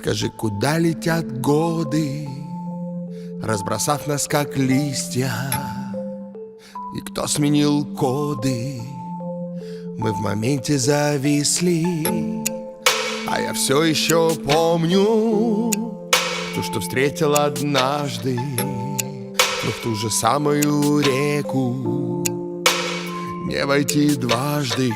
Скажи, куда летят годы, разбросав нас как листья? И кто сменил коды? Мы в моменте зависли, а я все еще помню то, что встретил однажды, но в ту же самую реку не войти дважды.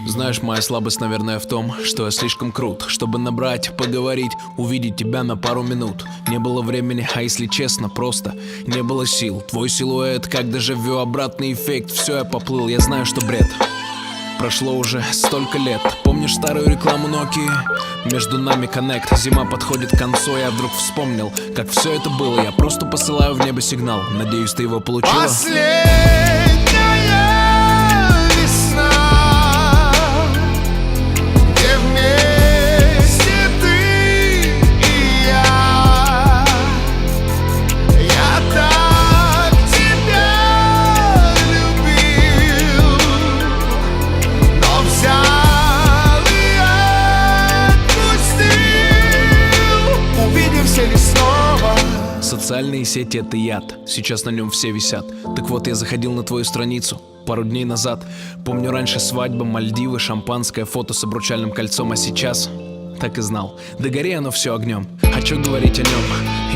Знаешь, моя слабость, наверное, в том, что я слишком крут, чтобы набрать, поговорить, увидеть тебя на пару минут. Не было времени, а если честно, просто не было сил. Твой силуэт, как дежавю, обратный эффект. Все, я поплыл, я знаю, что бред. Прошло уже столько лет. Помнишь старую рекламу Nokia? Между нами коннект. Зима подходит к концу, я вдруг вспомнил, как все это было. Я просто посылаю в небо сигнал. Надеюсь, ты его получила. Последняя весна, где вместе ты и я. Я так тебя любил, но взял и отпустил. Увидимся ли снова? Социальные сети — это яд, сейчас на нем все висят. Так вот, я заходил на твою страницу пару дней назад. Помню, раньше свадьба, Мальдивы, шампанское, фото с обручальным кольцом. А сейчас, так и знал, да гори оно все огнем. А чё говорить о нем?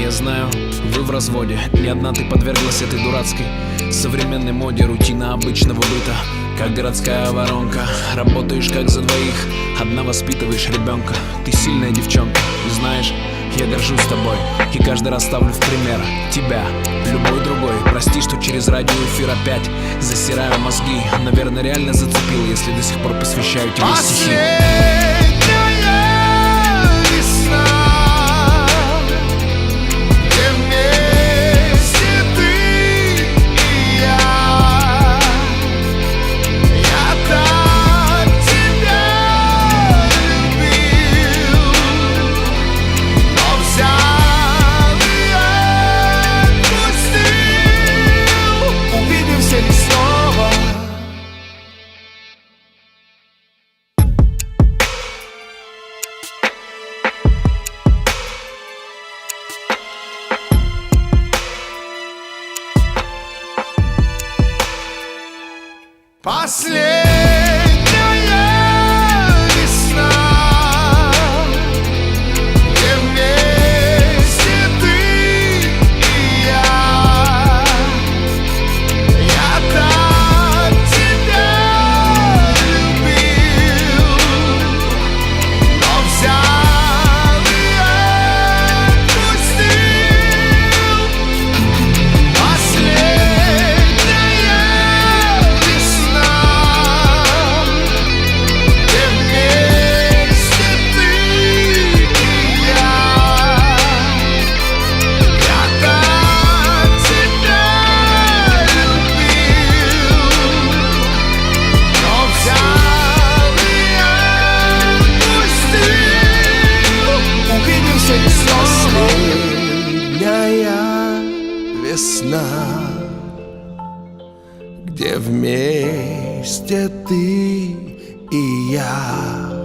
Я знаю, вы в разводе. Не одна ты подверглась этой дурацкой современной моде. Рутина обычного быта, как городская воронка. Работаешь как за двоих, одна воспитываешь ребенка. Ты сильная девчонка, и знаешь, я горжусь тобой и каждый раз ставлю в пример тебя, любой другой. Прости, что через радиоэфир опять засираю мозги. Наверное, реально зацепил, если до сих пор посвящаю тебе стихи. Последняя весна, где вместе ты и я. Я так тебя любил, но взял и отпустил. Последняя весна, где вместе ты и я.